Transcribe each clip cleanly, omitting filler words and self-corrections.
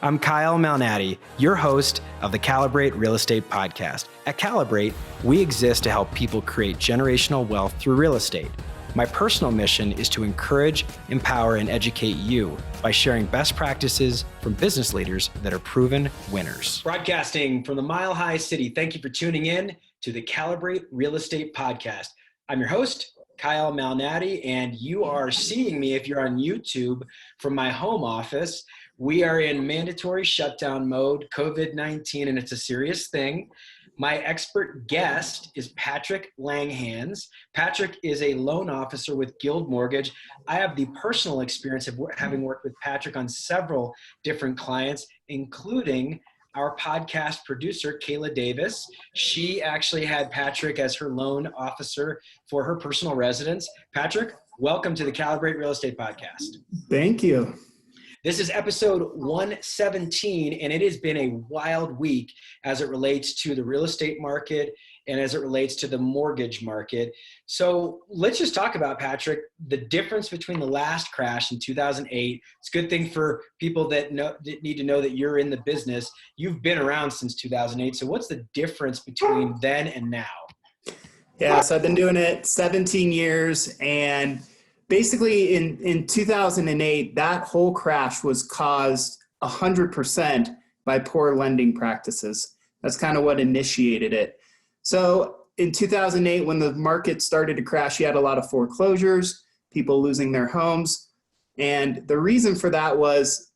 I'm Kyle Malnati, your host of the Calibrate Real Estate Podcast. At Calibrate, we exist to help people create generational wealth through real estate. My personal mission is to encourage, empower, and educate you by sharing best practices from business leaders that are proven winners. Broadcasting from the Mile High City, thank you for tuning in to the Calibrate Real Estate Podcast. I'm your host, Kyle Malnati, and you are seeing me, if you're on YouTube, from my home office. We are in mandatory shutdown mode, COVID-19, and it's a serious thing. My expert guest is Patrick Langhans. Patrick is a loan officer with Guild Mortgage. I have the personal experience of having worked with Patrick on several different clients, including our podcast producer, Kayla Davis. She actually had Patrick as her loan officer for her personal residence. Patrick, welcome to the Calibrate Real Estate Podcast. Thank you. This is episode 117, and it has been a wild week as it relates to the real estate market and as it relates to the mortgage market. So let's just talk about, Patrick, the difference between the last crash in 2008. It's a good thing for people that need to know that you're in the business. You've been around since 2008. So what's the difference between then and now? Yeah, so I've been doing it 17 years, and basically in 2008, that whole crash was caused 100% by poor lending practices. That's kind of what initiated it. So in 2008, when the market started to crash, you had a lot of foreclosures, people losing their homes. And the reason for that was,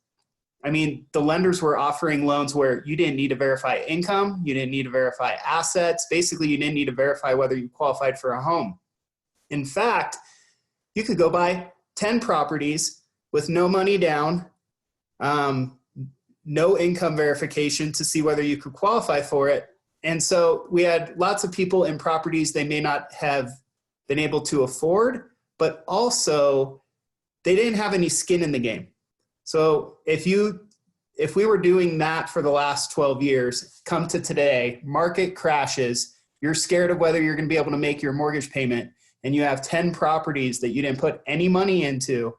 the lenders were offering loans where you didn't need to verify income, you didn't need to verify assets. Basically, you didn't need to verify whether you qualified for a home. In fact, you could go buy 10 properties with no money down, no income verification to see whether you could qualify for it. And so we had lots of people in properties they may not have been able to afford, but also they didn't have any skin in the game. So if we were doing that for the last 12 years, come to today, market crashes, you're scared of whether you're going to be able to make your mortgage payment, and you have 10 properties that you didn't put any money into,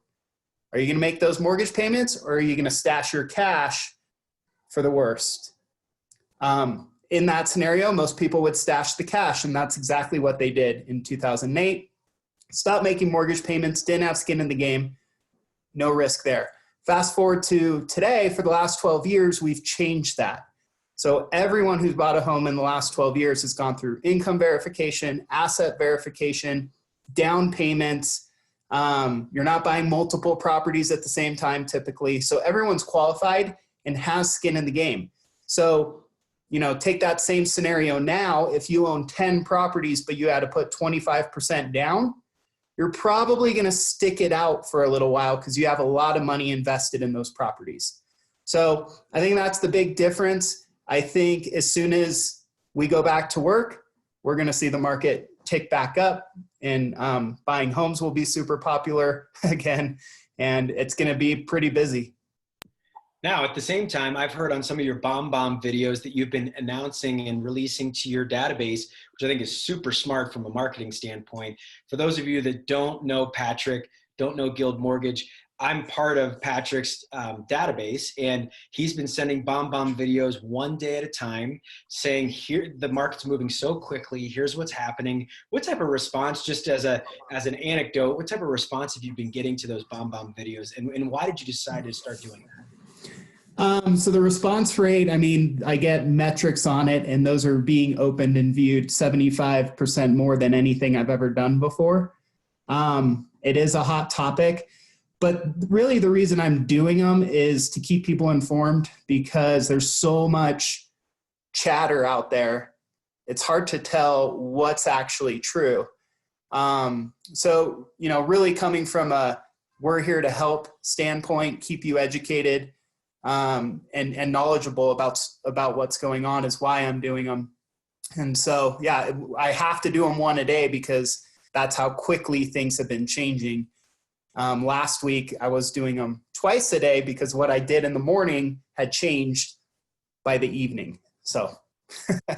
are you going to make those mortgage payments, or are you going to stash your cash for the worst? In that scenario, most people would stash the cash, and that's exactly what they did in 2008. Stopped making mortgage payments, didn't have skin in the game, no risk there. Fast forward to today, for the last 12 years, we've changed that. So everyone who's bought a home in the last 12 years has gone through income verification, asset verification, down payments. You're not buying multiple properties at the same time typically. So everyone's qualified and has skin in the game. So, take that same scenario now. If you own 10 properties, but you had to put 25% down, you're probably going to stick it out for a little while because you have a lot of money invested in those properties. So I think that's the big difference. I think as soon as we go back to work, we're going to see the market tick back up, and buying homes will be super popular again, and it's going to be pretty busy. Now, at the same time, I've heard on some of your bomb videos that you've been announcing and releasing to your database, which I think is super smart from a marketing standpoint. For those of you that don't know Patrick, don't know Guild Mortgage, I'm part of Patrick's database, and he's been sending bomb videos one day at a time saying, here, the market's moving so quickly, here's what's happening. What type of response, just as an anecdote, what type of response have you been getting to those bomb videos, and why did you decide to start doing that? So the response rate, I get metrics on it, and those are being opened and viewed 75% more than anything I've ever done before. It is a hot topic. But really the reason I'm doing them is to keep people informed, because there's so much chatter out there. It's hard to tell what's actually true. So, really coming from a we're here to help standpoint, keep you educated and knowledgeable about what's going on is why I'm doing them. And so, yeah, I have to do them one a day because that's how quickly things have been changing. Last week, I was doing them twice a day because what I did in the morning had changed by the evening. So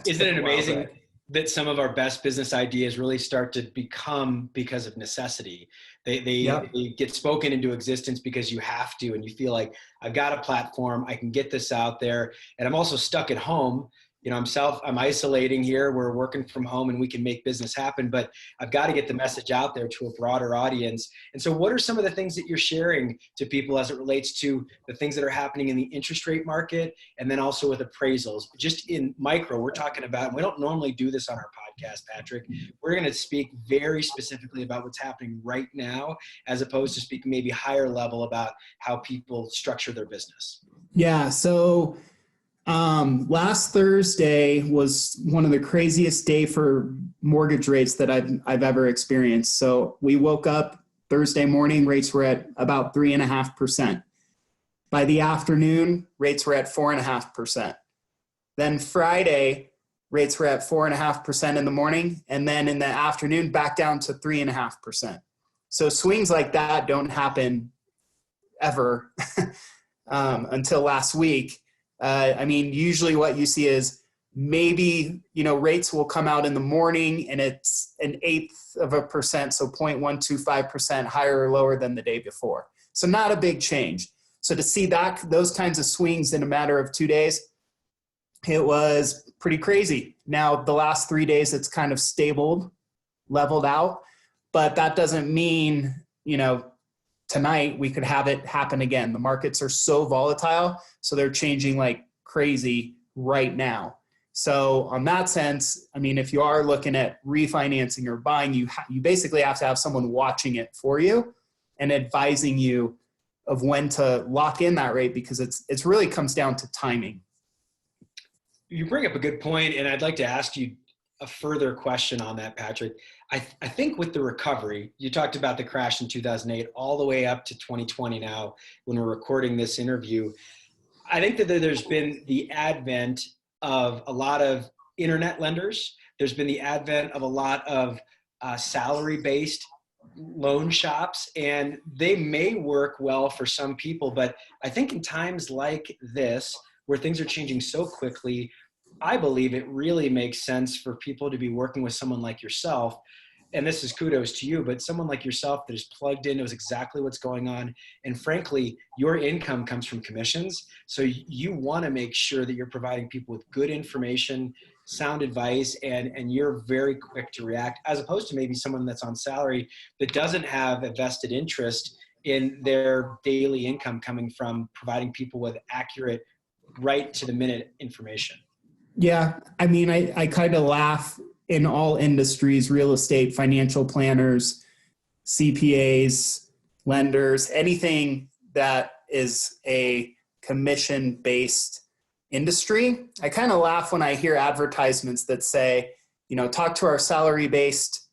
isn't it amazing? that some of our best business ideas really start to become because of necessity. They Yep. get spoken into existence because you have to, and you feel like, I've got a platform, I can get this out there, and I'm also stuck at home. You know, I'm isolating here. We're working from home and we can make business happen, but I've got to get the message out there to a broader audience. And so what are some of the things that you're sharing to people as it relates to the things that are happening in the interest rate market, and then also with appraisals? Just in micro, we're talking about, and we don't normally do this on our podcast, Patrick. We're going to speak very specifically about what's happening right now, as opposed to speaking maybe higher level about how people structure their business. Yeah. So last Thursday was one of the craziest day for mortgage rates that I've ever experienced. So we woke up Thursday morning, rates were at about 3.5%. By the afternoon, rates were at 4.5%. Then Friday, rates were at 4.5% in the morning. And then in the afternoon, back down to 3.5%. So swings like that don't happen ever until last week. I mean, usually what you see is maybe, rates will come out in the morning and it's 0.125%, so 0.125% higher or lower than the day before. So not a big change. So to see those kinds of swings in a matter of 2 days, it was pretty crazy. Now, the last 3 days, it's kind of leveled out, but that doesn't mean, tonight we could have it happen again. The markets are so volatile, so they're changing like crazy right now. So on that sense, I mean, if you are looking at refinancing or buying, you basically have to have someone watching it for you and advising you of when to lock in that rate, because it's really comes down to timing. You bring up a good point, and I'd like to ask you a further question on that, Patrick. I think with the recovery, you talked about the crash in 2008 all the way up to 2020 now when we're recording this interview. I think that there's been the advent of a lot of internet lenders. There's been the advent of a lot of salary-based loan shops, and they may work well for some people, but I think in times like this, where things are changing so quickly, I believe it really makes sense for people to be working with someone like yourself. And this is kudos to you, but someone like yourself that is plugged in, knows exactly what's going on. And frankly, your income comes from commissions. So you want to make sure that you're providing people with good information, sound advice, and you're very quick to react, as opposed to maybe someone that's on salary that doesn't have a vested interest in their daily income coming from providing people with accurate, right to the minute information. Yeah, I mean, I kind of laugh in all industries, real estate, financial planners, CPAs, lenders, anything that is a commission-based industry. I kind of laugh when I hear advertisements that say, talk to our salary-based,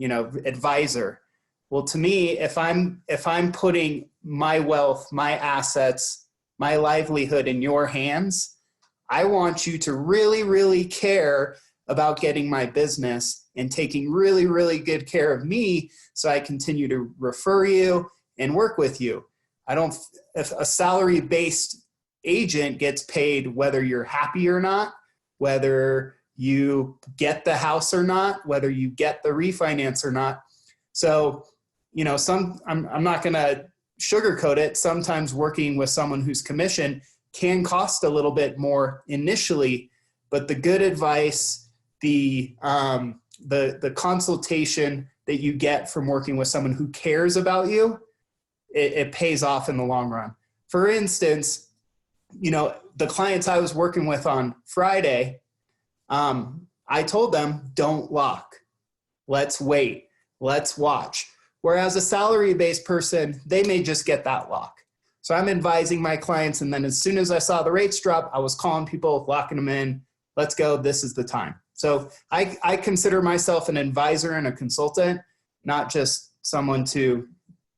advisor. Well, to me, if I'm putting my wealth, my assets, my livelihood in your hands, I want you to really, really care about getting my business and taking really, really good care of me so I continue to refer you and work with you. If a salary-based agent gets paid whether you're happy or not, whether you get the house or not, whether you get the refinance or not. So, I'm not going to sugarcoat it. Sometimes working with someone who's commissioned can cost a little bit more initially, but the good advice, the consultation that you get from working with someone who cares about you, it pays off in the long run. For instance, the clients I was working with on Friday, I told them, don't lock. Let's wait. Let's watch. Whereas a salary-based person, they may just get that lock. So I'm advising my clients, and then as soon as I saw the rates drop, I was calling people, locking them in. Let's go. This is the time. So I consider myself an advisor and a consultant, not just someone to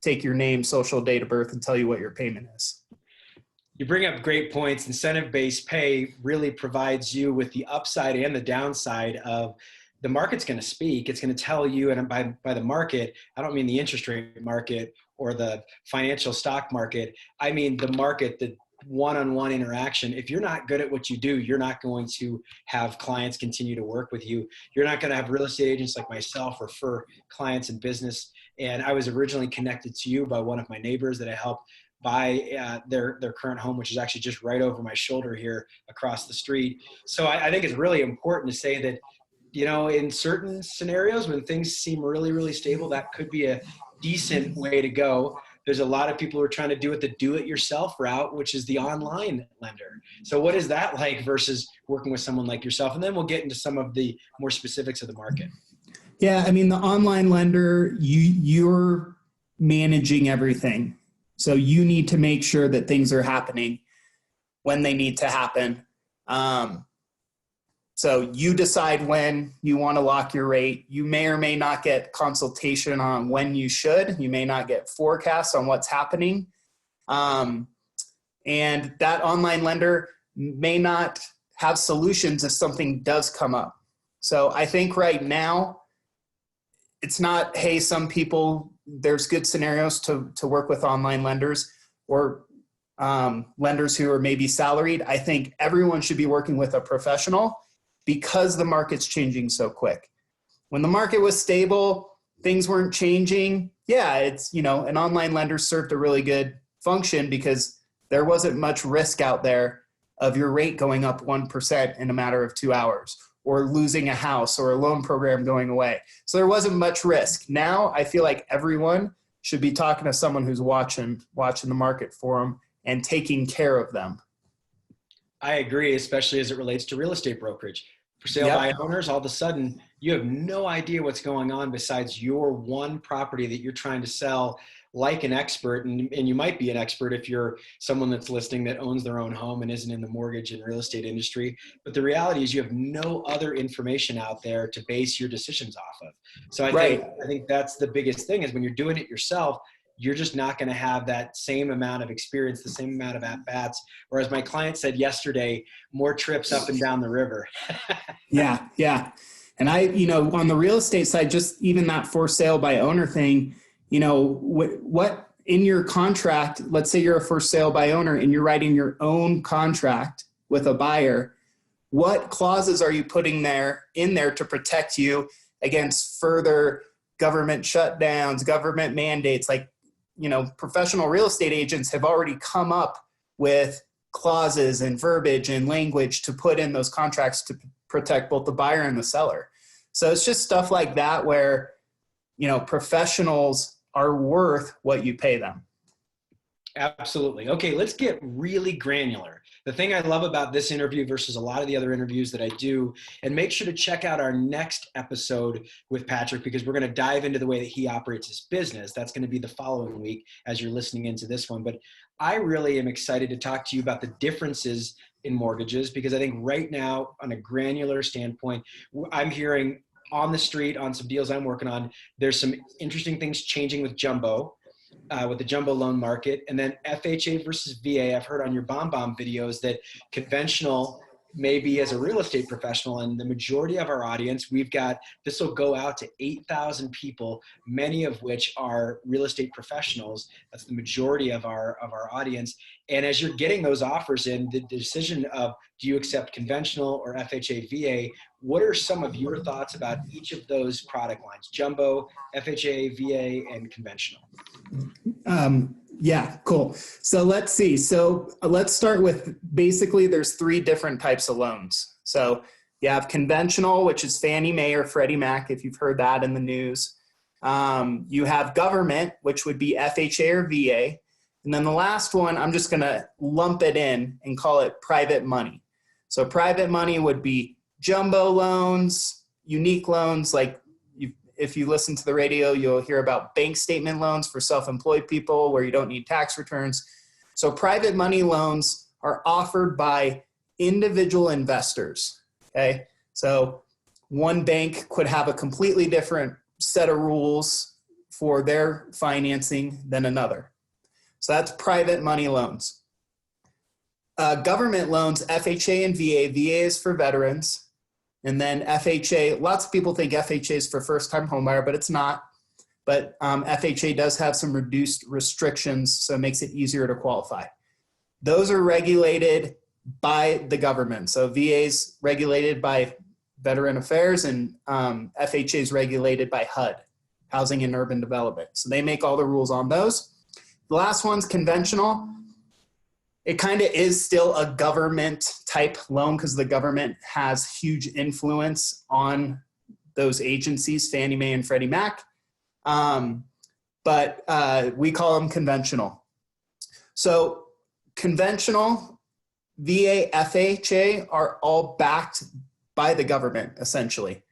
take your name, social, date of birth, and tell you what your payment is. You bring up great points. Incentive-based pay really provides you with the upside and the downside of the market's going to speak. It's going to tell you, and by the market, I don't mean the interest rate market or the financial stock market. I mean the market, the one-on-one interaction. If you're not good at what you do, you're not going to have clients continue to work with you. You're not going to have real estate agents like myself refer clients in business. And I was originally connected to you by one of my neighbors that I helped buy their current home, which is actually just right over my shoulder here across the street. So I think it's really important to say that, you know, in certain scenarios when things seem really, really stable, that could be a decent way to go. There's a lot of people who are trying to do it the do-it-yourself route, which is the online lender. So what is that like versus working with someone like yourself? And then we'll get into some of the more specifics of the market. Yeah, I mean, the online lender, you're managing everything. So you need to make sure that things are happening when they need to happen. So you decide when you want to lock your rate. You may or may not get consultation on when you should. You may not get forecasts on what's happening. And that online lender may not have solutions if something does come up. So I think right now, it's not, hey, some people, there's good scenarios to work with online lenders or lenders who are maybe salaried. I think everyone should be working with a professional because the market's changing so quick. When the market was stable, things weren't changing. Yeah, it's, you know, an online lender served a really good function because there wasn't much risk out there of your rate going up 1% in a matter of 2 hours or losing a house or a loan program going away. So there wasn't much risk. Now I feel like everyone should be talking to someone who's watching the market for them and taking care of them. I agree, especially as it relates to real estate brokerage. For sale by owners, all of a sudden, you have no idea what's going on besides your one property that you're trying to sell like an expert. And you might be an expert if you're someone that's listing that owns their own home and isn't in the mortgage and real estate industry. But the reality is you have no other information out there to base your decisions off of. So I think that's the biggest thing is when you're doing it yourself, you're just not going to have that same amount of experience, the same amount of at-bats. Or as my client said yesterday, more trips up and down the river. Yeah. And on the real estate side, just even that for sale by owner thing, what in your contract, let's say you're a for sale by owner and you're writing your own contract with a buyer, what clauses are you putting in there to protect you against further government shutdowns, government mandates? Like, professional real estate agents have already come up with clauses and verbiage and language to put in those contracts to protect both the buyer and the seller. So it's just stuff like that where, professionals are worth what you pay them. Absolutely. Okay, let's get really granular. The thing I love about this interview versus a lot of the other interviews that I do, and make sure to check out our next episode with Patrick because we're going to dive into the way that he operates his business. That's going to be the following week as you're listening into this one. But I really am excited to talk to you about the differences in mortgages because I think right now, on a granular standpoint, I'm hearing on the street on some deals I'm working on, there's some interesting things changing with jumbo. With the jumbo loan market, and then FHA versus VA. I've heard on your BombBomb videos that conventional maybe as a real estate professional, and the majority of our audience, this will go out to 8,000 people, many of which are real estate professionals. That's the majority of our audience. And as you're getting those offers in, the decision of do you accept conventional or FHA VA, what are some of your thoughts about each of those product lines, jumbo, FHA, VA, and conventional? Yeah, cool. So let's see. So let's start with basically there's 3 different types of loans. So you have conventional, which is Fannie Mae or Freddie Mac, if you've heard that in the news. You have government, which would be FHA or VA. And then the last one, I'm just going to lump it in and call it private money. So private money would be jumbo loans, unique loans, like if you listen to the radio, you'll hear about bank statement loans for self-employed people where you don't need tax returns. So private money loans are offered by individual investors, okay? So one bank could have a completely different set of rules for their financing than another. So that's private money loans. Government loans, FHA and VA. VA is for veterans. And then FHA, lots of people think FHA is for first-time homebuyer, but it's not. But FHA does have some reduced restrictions, so it makes it easier to qualify. those are regulated by the government. So VA's regulated by Veteran Affairs, and FHA is regulated by HUD, Housing and Urban Development. So they make all the rules on those. The last one's conventional. It kind of is still a government type loan because the government has huge influence on those agencies, Fannie Mae and Freddie Mac. But we call them conventional. So conventional, VA, FHA are all backed by the government, essentially.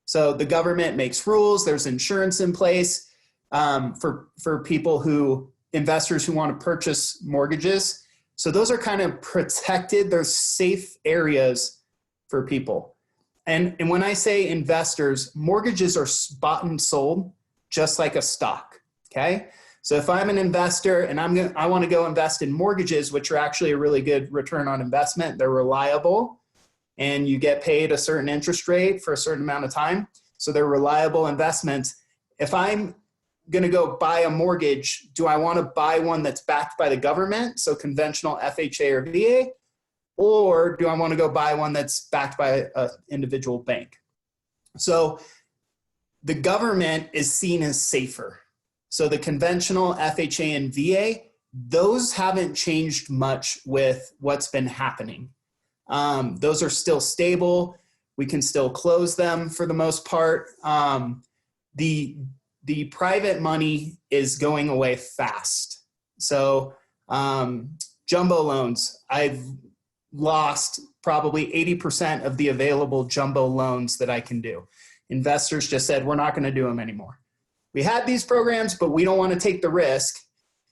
So the government makes rules. There's insurance in place for people investors who want to purchase mortgages. So those are kind of protected. They're safe areas for people. And when I say investors, mortgages are bought and sold just like a stock, okay? So if I'm an investor and I want to go invest in mortgages, which are actually a really good return on investment, they're reliable, and you get paid a certain interest rate for a certain amount of time. So they're reliable investments. If I'm going to go buy a mortgage, do I want to buy one that's backed by the government, so conventional FHA or VA, or do I want to go buy one that's backed by an individual bank? So the government is seen as safer. So the conventional FHA and VA, those haven't changed much with what's been happening. Those are still stable. We can still close them for the most part. The private money is going away fast. So jumbo loans, I've lost probably 80% of the available jumbo loans that I can do. Investors just said, we're not going to do them anymore. We had these programs, but we don't want to take the risk.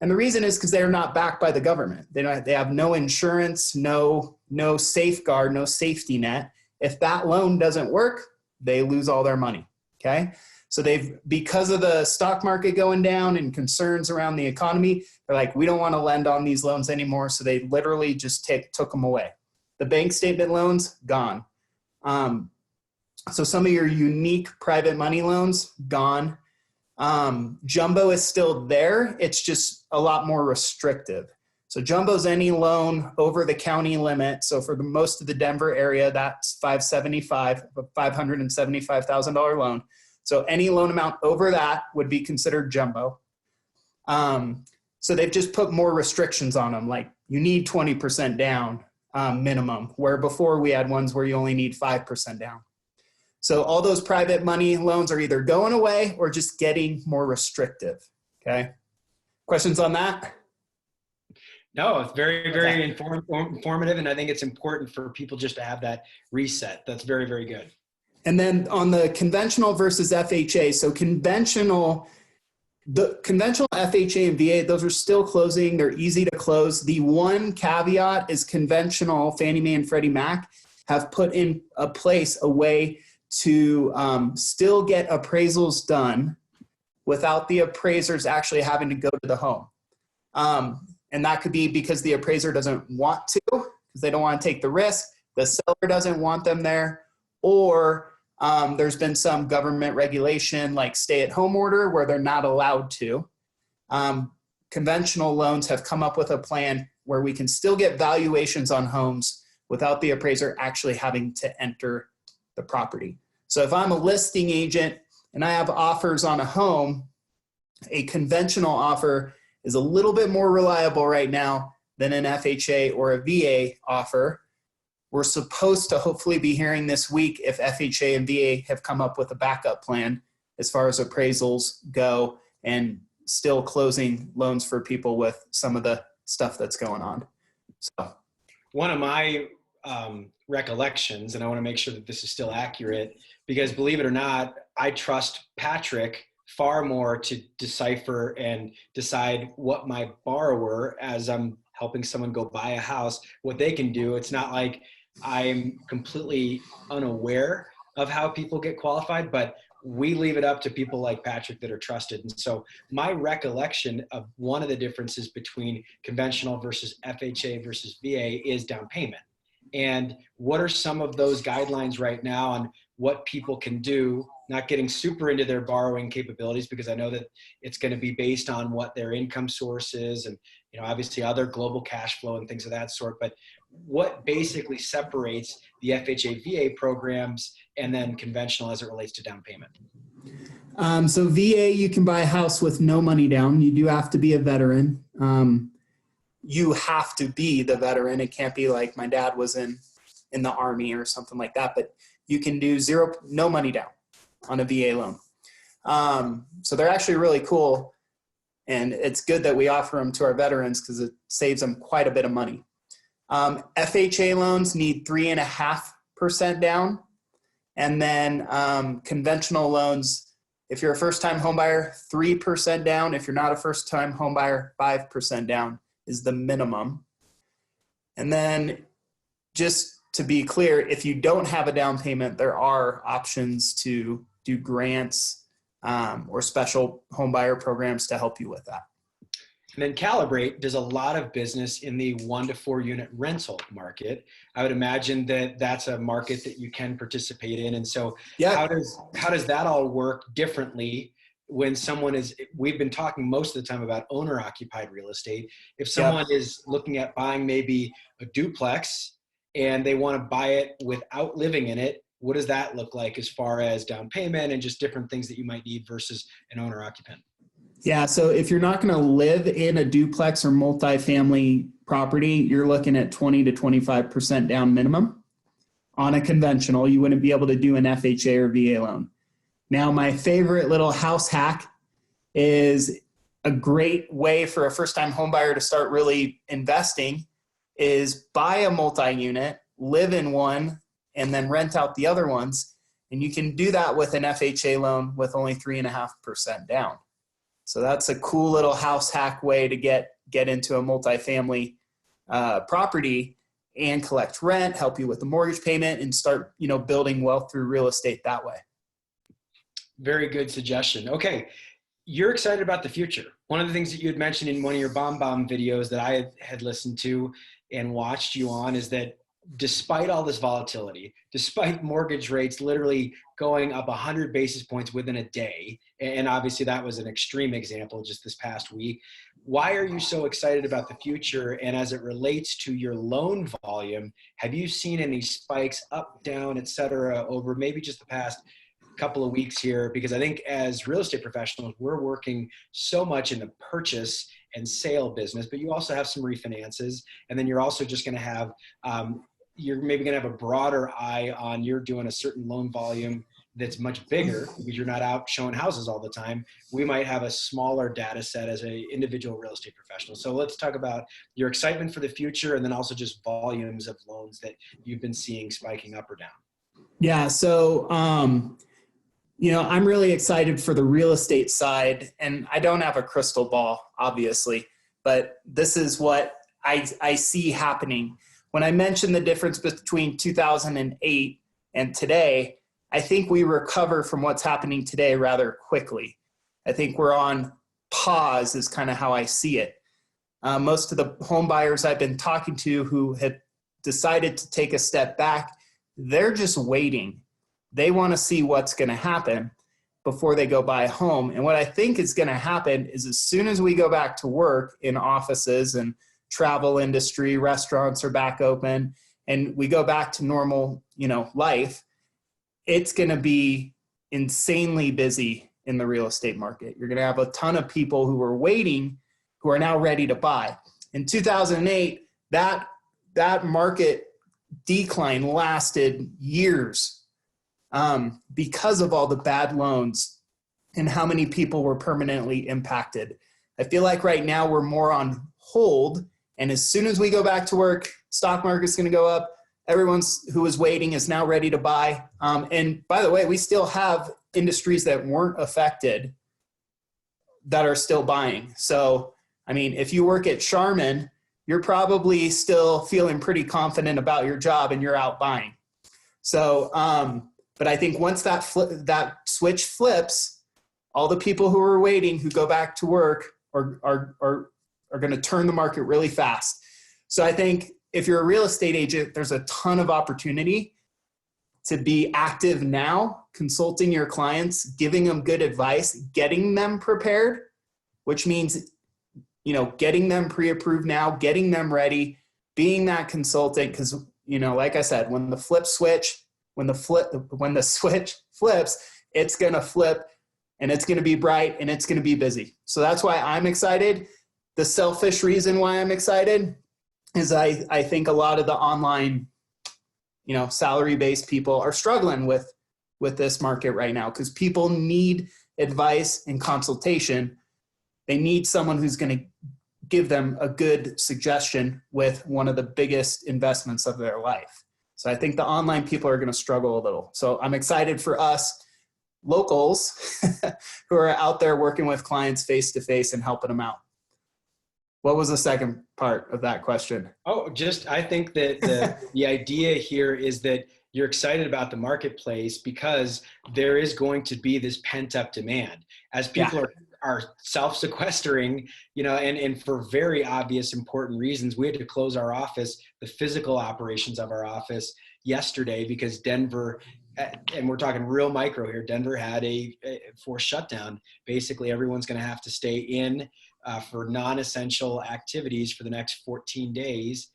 And the reason is because they're not backed by the government. They have no insurance, no safeguard, no safety net. If that loan doesn't work, they lose all their money, okay? So because of the stock market going down and concerns around the economy, they're like, we don't want to lend on these loans anymore. So they literally just took them away. The bank statement loans, gone. So some of your unique private money loans, gone. Jumbo is still there. It's just a lot more restrictive. So jumbo's any loan over the county limit. So for most of the Denver area, that's $575,000 loan. So any loan amount over that would be considered jumbo. So they've just put more restrictions on them, like you need 20% down minimum, where before we had ones where you only need 5% down. So all those private money loans are either going away or just getting more restrictive, okay? Questions on that? No, it's very, very informative, and I think it's important for people just to have that reset. That's very, very good. And then on the conventional versus FHA, so the conventional FHA and VA, those are still closing. They're easy to close. The one caveat is conventional Fannie Mae and Freddie Mac have put in place a way to still get appraisals done without the appraisers actually having to go to the home. And that could be because the appraiser doesn't want to, because they don't want to take the risk. The seller doesn't want them there, or there's been some government regulation like stay-at-home order where they're not allowed to. Conventional loans have come up with a plan where we can still get valuations on homes without the appraiser actually having to enter the property. So if I'm a listing agent and I have offers on a home, a conventional offer is a little bit more reliable right now than an FHA or a VA offer. We're supposed to hopefully be hearing this week if FHA and VA have come up with a backup plan as far as appraisals go and still closing loans for people with some of the stuff that's going on. So one of my recollections, and I want to make sure that this is still accurate, because believe it or not, I trust Patrick far more to decipher and decide what my borrower, as I'm helping someone go buy a house, what they can do. It's not like I'm completely unaware of how people get qualified, but we leave it up to people like Patrick that are trusted. And so my recollection of one of the differences between conventional versus FHA versus VA is down payment. And what are some of those guidelines right now on what people can do, not getting super into their borrowing capabilities, because I know that it's going to be based on what their income source is obviously other global cash flow and things of that sort, but what basically separates the FHA VA programs and then conventional as it relates to down payment? So VA, you can buy a house with no money down. You do have to be a veteran. You have to be the veteran. It can't be like my dad was in the Army or something like that, but you can do no money down on a VA loan. So they're actually really cool. And it's good that we offer them to our veterans because it saves them quite a bit of money. FHA loans need 3.5% down. And then conventional loans, if you're a first-time homebuyer, 3% down. If you're not a first-time homebuyer, 5% down is the minimum. And then just to be clear, if you don't have a down payment, there are options to do grants or special homebuyer programs to help you with that. And then Calibrate does a lot of business in the 1 to 4 unit rental market. I would imagine that that's a market that you can participate in. And so how does that all work differently when we've been talking most of the time about owner occupied real estate. If someone is looking at buying maybe a duplex and they want to buy it without living in it, what does that look like as far as down payment and just different things that you might need versus an owner occupant? Yeah, so if you're not going to live in a duplex or multifamily property, you're looking at 20 to 25% down minimum. On a conventional, you wouldn't be able to do an FHA or VA loan. Now, my favorite little house hack is a great way for a first-time homebuyer to start really investing is buy a multi-unit, live in one, and then rent out the other ones. And you can do that with an FHA loan with only 3.5% down. So that's a cool little house hack way to get into a multifamily property and collect rent, help you with the mortgage payment, and start building wealth through real estate that way. Very good suggestion. Okay, you're excited about the future. One of the things that you had mentioned in one of your bomb videos that I had listened to and watched you on is that despite all this volatility, despite mortgage rates literally going up 100 basis points within a day, and obviously that was an extreme example just this past week, why are you so excited about the future? And as it relates to your loan volume, have you seen any spikes up, down, et cetera, over maybe just the past couple of weeks here? Because I think as real estate professionals, we're working so much in the purchase and sale business, but you also have some refinances, and then you're also just going to have you're maybe going to have a broader eye on you're doing a certain loan volume that's much bigger because you're not out showing houses all the time. We might have a smaller data set as an individual real estate professional. So let's talk about your excitement for the future and then also just volumes of loans that you've been seeing spiking up or down. Yeah. So, I'm really excited for the real estate side, and I don't have a crystal ball, obviously, but this is what I see happening. When I mentioned the difference between 2008 and today, I think we recover from what's happening today rather quickly. I think we're on pause is kind of how I see it. Most of the home buyers I've been talking to who had decided to take a step back, they're just waiting. They want to see what's going to happen before they go buy a home. And what I think is going to happen is as soon as we go back to work in offices and travel industry, restaurants are back open, and we go back to normal, life, it's going to be insanely busy in the real estate market. You're going to have a ton of people who are waiting, who are now ready to buy. In 2008, that market decline lasted years because of all the bad loans and how many people were permanently impacted. I feel like right now we're more on hold. And as soon as we go back to work, stock market's going to go up. Everyone who was waiting is now ready to buy. And by the way, we still have industries that weren't affected that are still buying. So, if you work at Charmin, you're probably still feeling pretty confident about your job and you're out buying. So, but I think once that switch flips, all the people who are waiting, who go back to work are going to turn the market really fast. So I think if you're a real estate agent, there's a ton of opportunity to be active now, consulting your clients, giving them good advice, getting them prepared, which means, getting them pre-approved now, getting them ready, being that consultant. Because, like I said, when the switch flips, it's going to flip and it's going to be bright and it's going to be busy. So that's why I'm excited. The selfish reason why I'm excited is I think a lot of the online, salary-based people are struggling with this market right now, because people need advice and consultation. They need someone who's going to give them a good suggestion with one of the biggest investments of their life. So I think the online people are going to struggle a little. So I'm excited for us locals who are out there working with clients face-to-face and helping them out. What was the second part of that question? Oh, I think that the idea here is that you're excited about the marketplace because there is going to be this pent-up demand as people are self-sequestering, and for very obvious, important reasons. We had to close our office, the physical operations of our office yesterday, because Denver, and we're talking real micro here, Denver had a forced shutdown. Basically, everyone's going to have to stay in for non-essential activities for the next 14 days.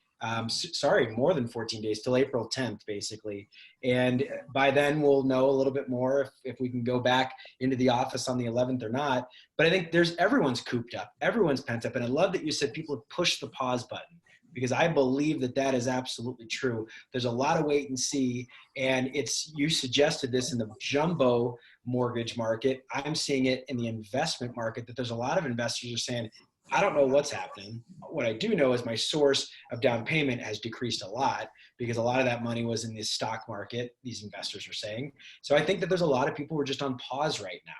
More than 14 days, till April 10th, basically. And by then we'll know a little bit more if we can go back into the office on the 11th or not. But I think everyone's cooped up, everyone's pent up. And I love that you said people have pushed the pause button, because I believe that is absolutely true. There's a lot of wait and see. And you suggested this in the jumbo mortgage market. I'm seeing it in the investment market, that there's a lot of investors are saying, I don't know what's happening. What I do know is my source of down payment has decreased a lot, because a lot of that money was in the stock market, these investors are saying. So I think that there's a lot of people who are just on pause right now.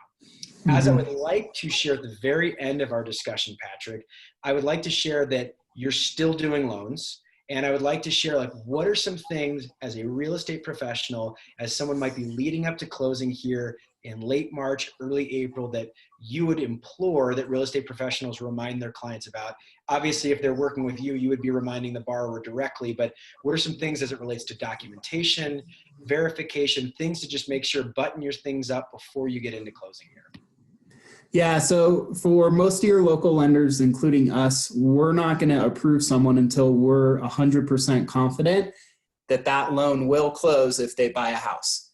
As I would like to share at the very end of our discussion, Patrick, I would like to share that you're still doing loans. And I would like to share, what are some things as a real estate professional, as someone might be leading up to closing here in late March, early April, that you would implore that real estate professionals remind their clients about? Obviously, if they're working with you, you would be reminding the borrower directly, but what are some things as it relates to documentation, verification, things to just make sure, button your things up before you get into closing here? Yeah, so for most of your local lenders, including us, we're not going to approve someone until we're 100% confident that that loan will close if they buy a house.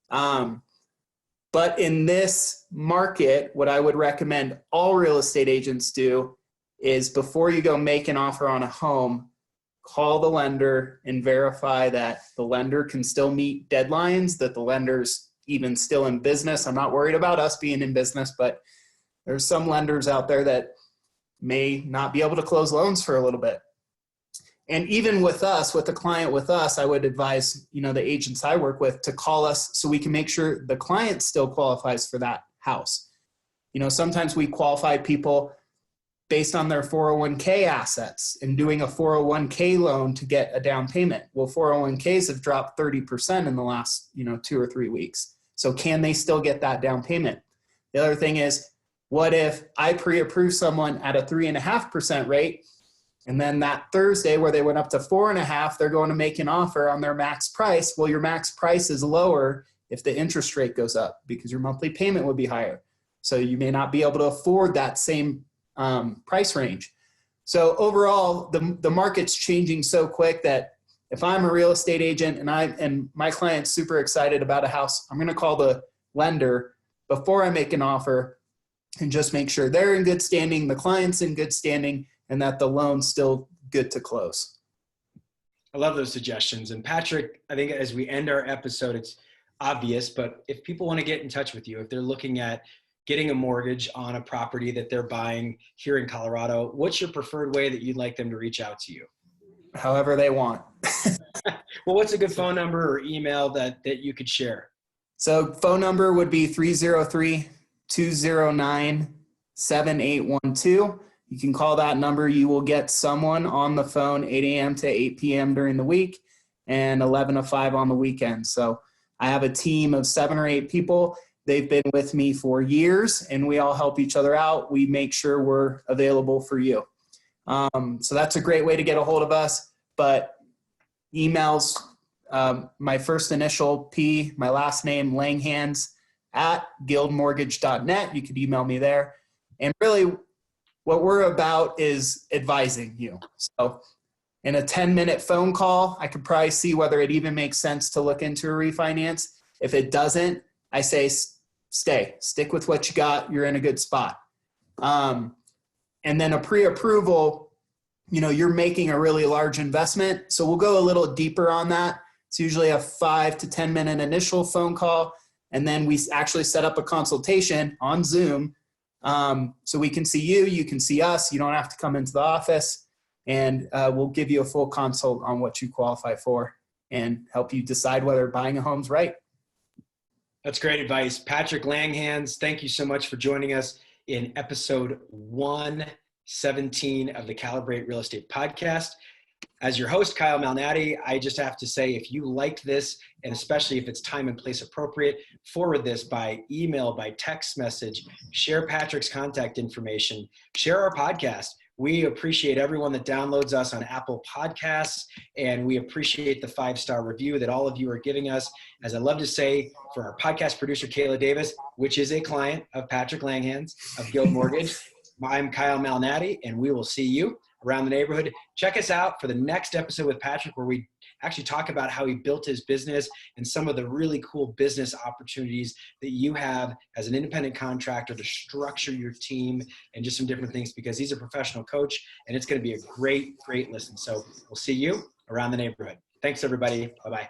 But in this market, what I would recommend all real estate agents do is, before you go make an offer on a home, call the lender and verify that the lender can still meet deadlines, that the lender's even still in business. I'm not worried about us being in business, but there's some lenders out there that may not be able to close loans for a little bit. And even with us, with a client with us, I would advise, the agents I work with to call us so we can make sure the client still qualifies for that house. Sometimes we qualify people based on their 401k assets and doing a 401k loan to get a down payment. Well, 401ks have dropped 30% in the last, 2 or 3 weeks. So can they still get that down payment? The other thing is, what if I pre-approve someone at a 3.5% rate, and then that Thursday where they went up to 4.5%, they're going to make an offer on their max price? Well, your max price is lower if the interest rate goes up, because your monthly payment would be higher. So you may not be able to afford that same price range. So overall, the market's changing so quick that if I'm a real estate agent and my client's super excited about a house, I'm going to call the lender before I make an offer and just make sure they're in good standing, the client's in good standing, and that the loan's still good to close. I love those suggestions. And Patrick, I think as we end our episode, it's obvious, but if people want to get in touch with you, if they're looking at getting a mortgage on a property that they're buying here in Colorado, what's your preferred way that you'd like them to reach out to you? However they want. Well, what's a good phone number or email that you could share? So phone number would be 303-209-7812. You can call that number. You will get someone on the phone 8 a.m. to 8 p.m. during the week and 11 to 5 on the weekend. So I have a team of 7 or 8 people. They've been with me for years, and we all help each other out. We make sure we're available for you. So that's a great way to get a hold of us. But emails, my first initial P, my last name, Langhans @guildmortgage.net. You could email me there. And really, what we're about is advising you. So in a 10-minute phone call, I could probably see whether it even makes sense to look into a refinance. If it doesn't, I say stick with what you got. You're in a good spot. And then a pre-approval, you're making a really large investment. So we'll go a little deeper on that. It's usually a 5 to 10 minute initial phone call. And then we actually set up a consultation on Zoom. So we can see you, you can see us. You don't have to come into the office, and we'll give you a full consult on what you qualify for and help you decide whether buying a home's right. That's great advice. Patrick Langhans, thank you so much for joining us in episode 117 of the Calibrate Real Estate Podcast. As your host, Kyle Malnati, I just have to say, if you liked this, and especially if it's time and place appropriate, forward this by email, by text message, share Patrick's contact information, share our podcast. We appreciate everyone that downloads us on Apple Podcasts, and we appreciate the 5-star review that all of you are giving us. As I love to say, for our podcast producer, Kayla Davis, which is a client of Patrick Langhans of Guild Mortgage, I'm Kyle Malnati, and we will see you around the neighborhood. Check us out for the next episode with Patrick, where we actually talk about how he built his business and some of the really cool business opportunities that you have as an independent contractor to structure your team and just some different things, because he's a professional coach, and it's going to be a great listen. So we'll see you around the neighborhood. Thanks, everybody. Bye-bye.